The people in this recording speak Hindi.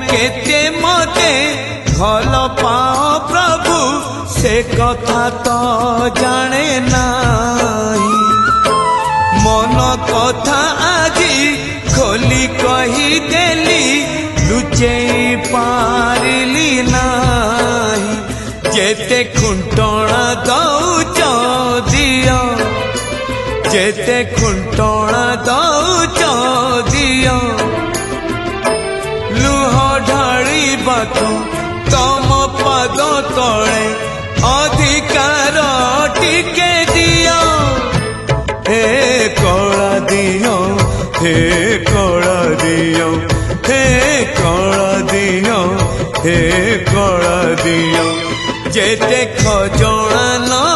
केते मते भल पाओ प्रभु से कथा तो जाने नाही। मन कथा आजी खोली कही देली लुचेई पारिली नाही। जेते खुंटणा दौच दियो जेते खुंटणा दौच दियो लुह ढाळिबाकु तम पद तले अधिकार टिके दियो। हे कला दियो हे कला दियो हे कला दियो हे कला दियो। जेते खजणा न